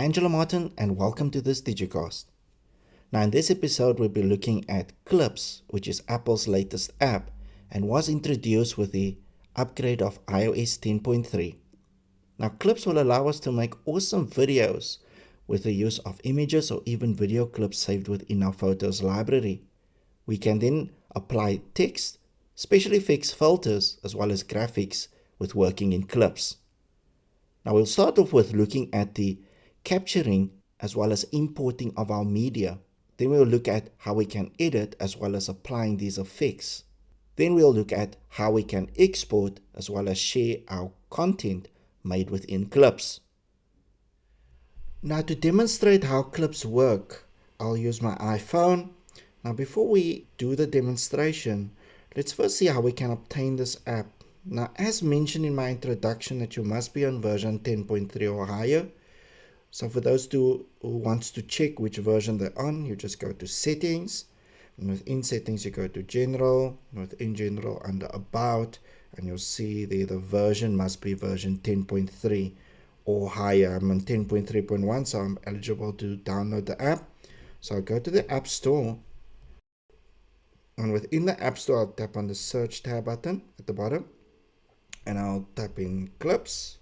Angelo Martin and welcome to this Digicast. Now in this episode we'll be looking at Clips, which is Apple's latest app and was introduced with the upgrade of iOS 10.3. Now Clips will allow us to make awesome videos with the use of images or even video clips saved within our Photos library. We can then apply text, special effects, filters, as well as graphics with working in Clips. Now we'll start off with looking at the capturing as well as importing of our media. Then we'll look at how we can edit as well as applying these effects. Then we'll look at how we can export as well as share our content made within Clips. Now to demonstrate how Clips work, I'll use my iPhone. Now before we do the demonstration, let's first see how we can obtain this app. Now as mentioned in my introduction that you must be on version 10.3 or higher. So for those who wants to check which version they're on, you just go to settings, and within settings you go to general, within general under about, and you'll see there the version must be version 10.3 or higher. I'm on 10.3.1, so I'm eligible to download the app. So I'll go to the App Store, and within the App Store I'll tap on the search tab button at the bottom, and I'll tap in Clips,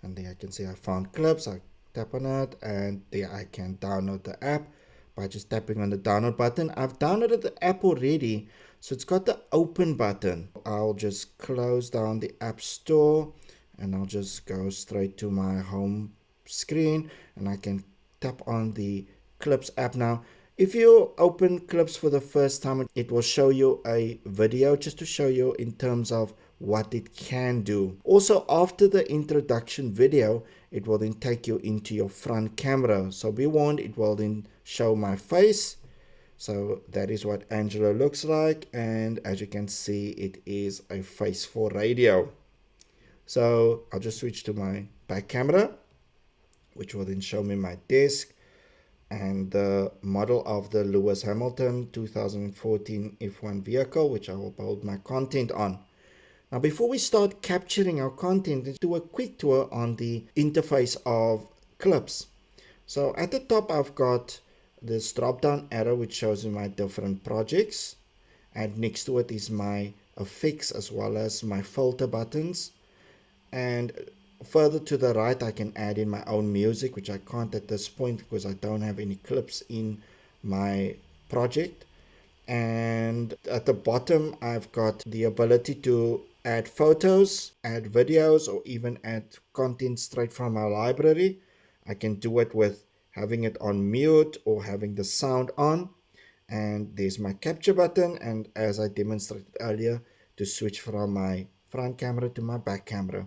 and there I can see I found Clips. I tap on it and there I can download the app by just tapping on the download button. I've downloaded the app already, so it's got the open button. I'll just close down the App Store and I'll just go straight to my home screen and I can tap on the Clips app. Now if you open Clips for the first time, it will show you a video just to show you in terms of what it can do. Also, after the introduction video, it will then take you into your front camera. So be warned, it will then show my face. So that is what Angelo looks like. And as you can see, it is a face for radio. So I'll just switch to my back camera, which will then show me my desk and the model of the Lewis Hamilton 2014 F1 vehicle, which I will build my content on. Now before we start capturing our content, let's do a quick tour on the interface of Clips. So at the top I've got this drop down arrow which shows me my different projects, and next to it is my effects as well as my filter buttons, and further to the right I can add in my own music, which I can't at this point because I don't have any clips in my project. And at the bottom I've got the ability to add photos, add videos, or even add content straight from our library. I can do it with having it on mute or having the sound on. And there's my capture button, and as I demonstrated earlier, to switch from my front camera to my back camera.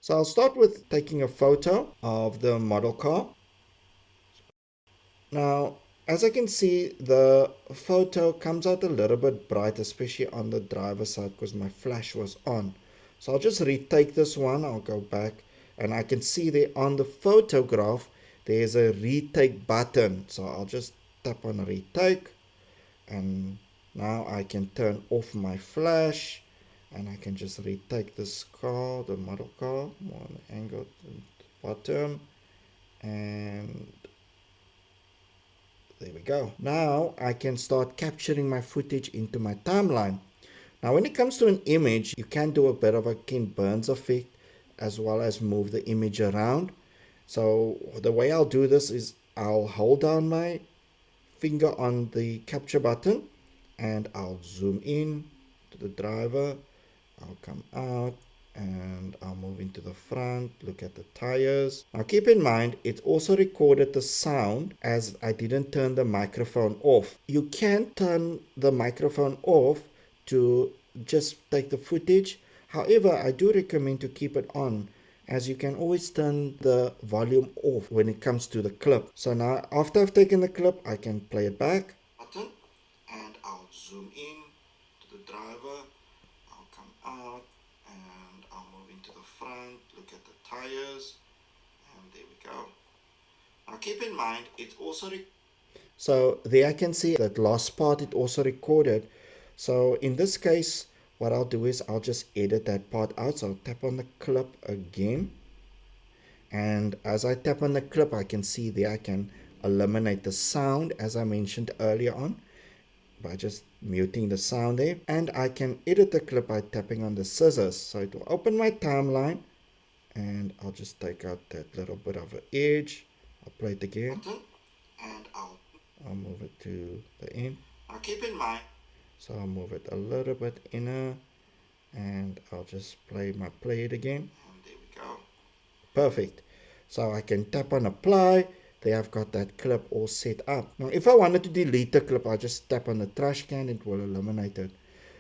So I'll start with taking a photo of the model car. Now as I can see, the photo comes out a little bit bright, especially on the driver's side because my flash was on. So I'll just retake this one. I'll go back and I can see there on the photograph, there's a retake button. So I'll just tap on retake, and now I can turn off my flash and I can just retake this car, the model car, more on the angle to the bottom, and there we go. Now I can start capturing my footage into my timeline. Now when it comes to an image, you can do a bit of a Ken Burns effect as well as move the image around. So the way I'll do this is I'll hold down my finger on the capture button and I'll zoom in to the driver. I'll come out and I'll move into the front, look at the tires. Now keep in mind, it also recorded the sound as I didn't turn the microphone off. You can turn the microphone off to just take the footage. However, I do recommend to keep it on, as you can always turn the volume off when it comes to the clip. So now after I've taken the clip, I can play it back. And I'll zoom in to the driver. I'll come out and I'll move into the front, look at the tires, and there we go. Now keep in mind, it also so there I can see that last part it also recorded. So in this case, what I'll do is I'll just edit that part out. So I'll tap on the clip again And as I tap on the clip, I can see there I can eliminate the sound, as I mentioned earlier on, by just muting the sound there. And I can edit the clip by tapping on the scissors. So it will open my timeline, and I'll just take out that little bit of an edge. I'll play it again, and I'll move it to the end. Now keep in mind, so I'll move it a little bit inner, and I'll just play it again. And there we go. Perfect. So I can tap on apply. There I've got that clip all set up. Now if I wanted to delete the clip, I'll just tap on the trash can. It will eliminate it.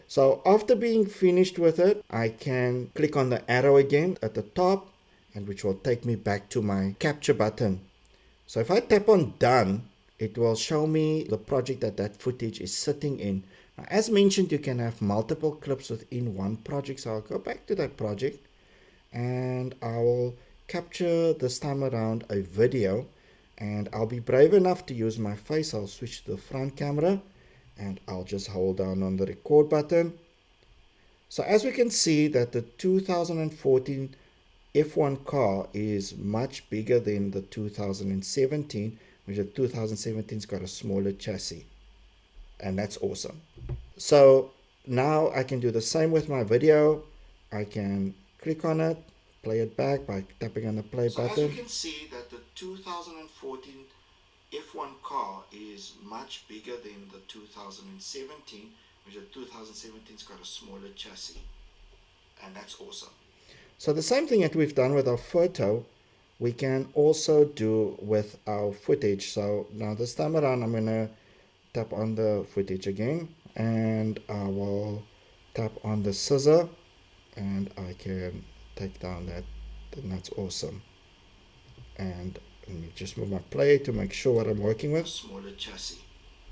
So after being finished with it, I can click on the arrow again at the top, and which will take me back to my capture button. So if I tap on done, it will show me the project that footage is sitting in. Now, as mentioned, you can have multiple clips within one project. So I'll go back to that project, and I will capture this time around a video, and I'll be brave enough to use my face. I'll switch to the front camera, and I'll just hold down on the record button. So as we can see that the 2014 F1 car is much bigger than the 2017, which the 2017's got a smaller chassis, and that's awesome. So now I can do the same with my video. I can click on it, play it back by tapping on the play button. As you can see that the 2014 F1 car is much bigger than the 2017, which the 2017's got a smaller chassis, and that's awesome. So the same thing that we've done with our photo, we can also do with our footage. So now this time around, I'm going to tap on the footage again, and I will tap on the scissor, and I can take down that, and that's awesome. And let me just move my play to make sure what I'm working with. Smaller chassis.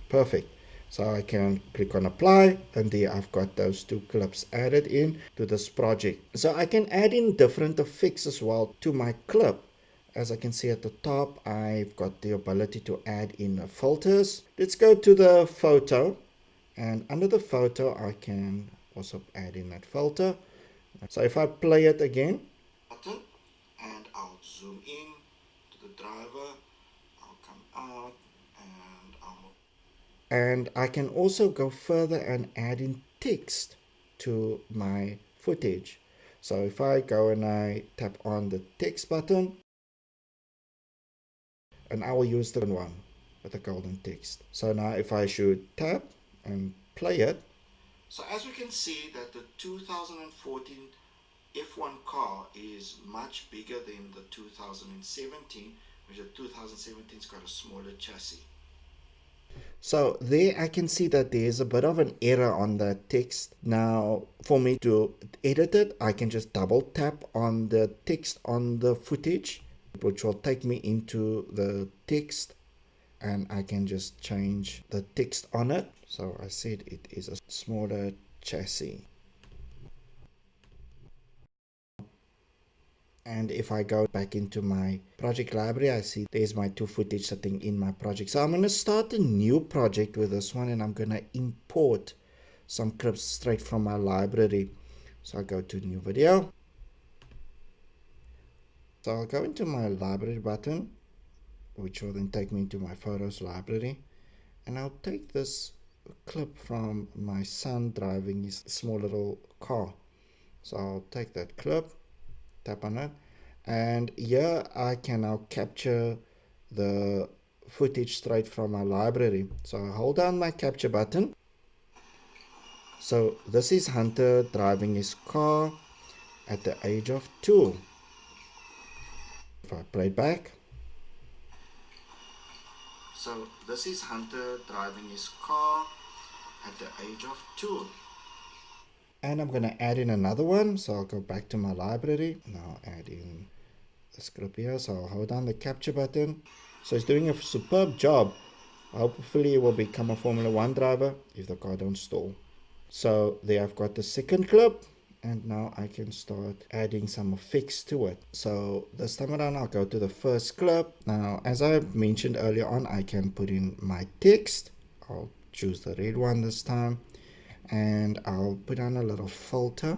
Perfect. So I can click on apply, and there I've got those two clips added in to this project. So I can add in different effects as well to my clip. As I can see at the top, I've got the ability to add in filters. Let's go to the photo, and under the photo I can also add in that filter. So if I play it again, and I'll zoom in to the driver, I'll come out, and I can also go further and add in text to my footage. So if I go and I tap on the text button, and I will use the one with the golden text. So now if I should tap and play it, so as we can see that the 2014 F1 car is much bigger than the 2017, which the 2017's got a smaller chassis. So there I can see that there's a bit of an error on the text. Now for me to edit it, I can just double tap on the text on the footage, which will take me into the text, and I can just change the text on it. So I said it is a smaller chassis. And if I go back into my project library, I see there's my two footage sitting in my project. So I'm going to start a new project with this one, and I'm going to import some clips straight from my library. So I'll go to new video. So I'll go into my library button, which will then take me into my photos library. And I'll take this clip from my son driving his small little car. So I'll take that clip, tap on it, and here I can now capture the footage straight from my library. So I hold down my capture button. So this is Hunter driving his car at the age of 2. If I play back, so this is Hunter driving his car at the age of 2. And I'm going to add in another one. So I'll go back to my library. Now add in the script here. So I'll hold down the capture button. So it's doing a superb job. Hopefully it will become a Formula 1 driver if the car don't stall. So there I've got the second clip. And now I can start adding some effects to it. So this time around I'll go to the first clip. Now as I mentioned earlier on, I can put in my text. I'll choose the red one this time. And I'll put on a little filter.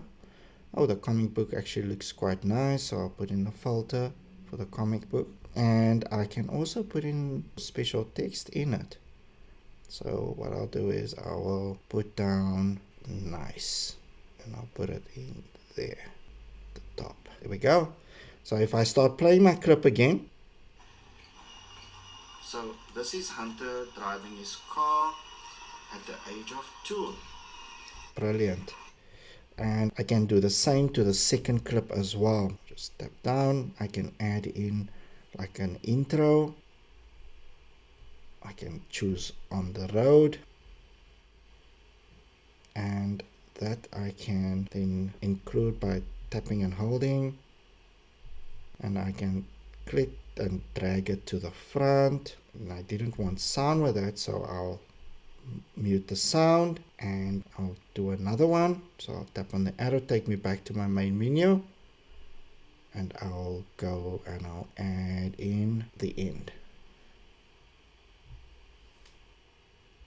Oh, the comic book actually looks quite nice, so I'll put in a filter for the comic book, and I can also put in special text in it. So what I'll do is I will put down nice, and I'll put it in there, the top. There we go. So if I start playing my clip again. So this is Hunter driving his car at the age of 2. Brilliant. And I can do the same to the second clip as well. Just tap down. I can add in like an intro. I can choose on the road. And that I can then include by tapping and holding. And I can click and drag it to the front. And I didn't want sound with that, so I'll mute the sound and I'll do another one. So I'll tap on the arrow, take me back to my main menu, and I'll go and I'll add in the end.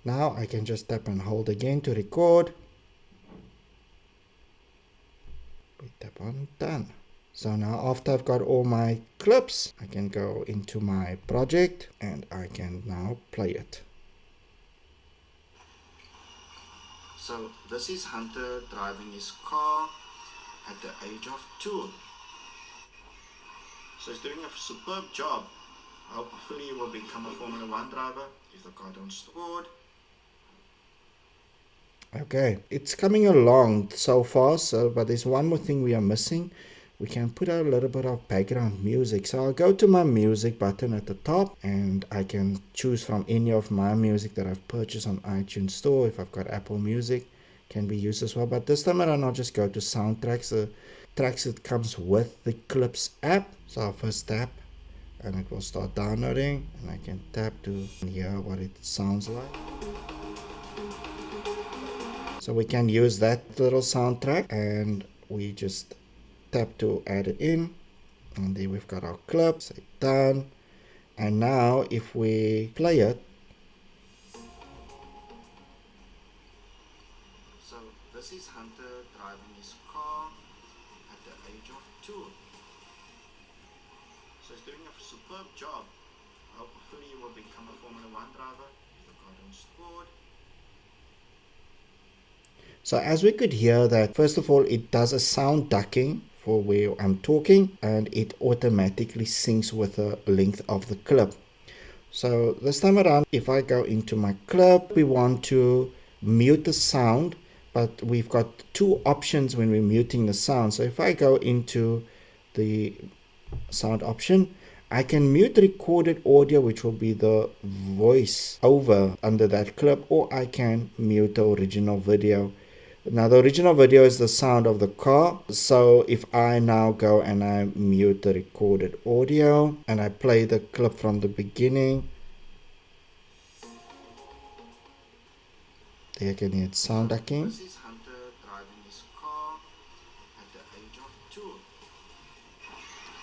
Now I can just tap and hold again to record. We tap on done. So now after I've got all my clips, I can go into my project and I can now play it. So this is Hunter driving his car at the age of 2. So he's doing a superb job. Hopefully he will become a Formula 1 driver if the car don't scored. Okay, it's coming along so far, but there's one more thing we are missing. We can put a little bit of background music. So I'll go to my music button at the top and I can choose from any of my music that I've purchased on iTunes Store. If I've got Apple Music, can be used as well. But this time around I'll just go to soundtracks, the tracks that comes with the Clips app. So I'll first tap and it will start downloading, and I can tap to hear what it sounds like. So we can use that little soundtrack and we just tap to add it in, and then we've got our clip. Say done. And now if we play it, so this is Hunter driving his car at the age of 2. So he's doing a superb job. Hopefully he will become a Formula 1 driver if the car don't scored. So as we could hear that, first of all, it does a sound ducking for where I'm talking, and it automatically syncs with the length of the clip. So this time around, if I go into my clip, we want to mute the sound, but we've got two options when we're muting the sound. So if I go into the sound option, I can mute recorded audio, which will be the voice over under that clip, or I can mute the original video. Now the original video is the sound of the car. So if I now go and I mute the recorded audio and I play the clip from the beginning, there you can hear it sound ducking. This is Hunter driving his car at the age of 2.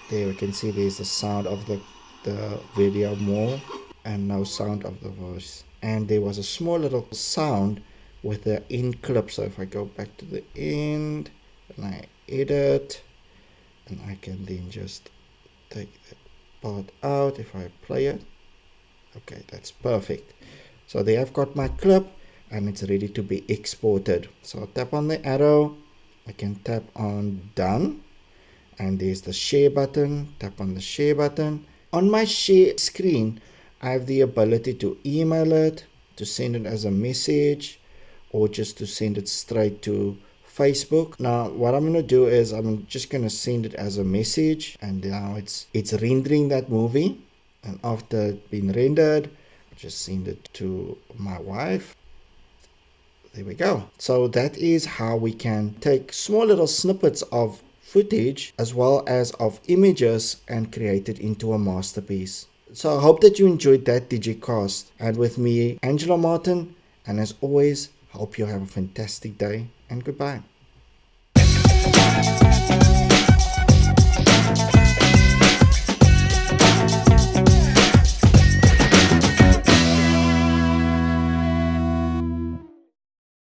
There we can see there's the sound of the video more and no sound of the voice. And there was a small little sound with the end clip. So if I go back to the end and I edit, and I can then just take that part out if I play it. Okay, that's perfect. So there I've got my clip and it's ready to be exported. So I'll tap on the arrow, I can tap on done, and there's the share button. Tap on the share button. On my share screen, I have the ability to email it, to send it as a message, or just to send it straight to Facebook. Now what I'm going to do is I'm just going to send it as a message, and now it's rendering that movie, and after it's been rendered, I'll just send it to my wife. There we go. So that is how we can take small little snippets of footage as well as of images and create it into a masterpiece. So I hope that you enjoyed that Digicast, and with me, Angelo Martin, and as always, hope you have a fantastic day, and goodbye.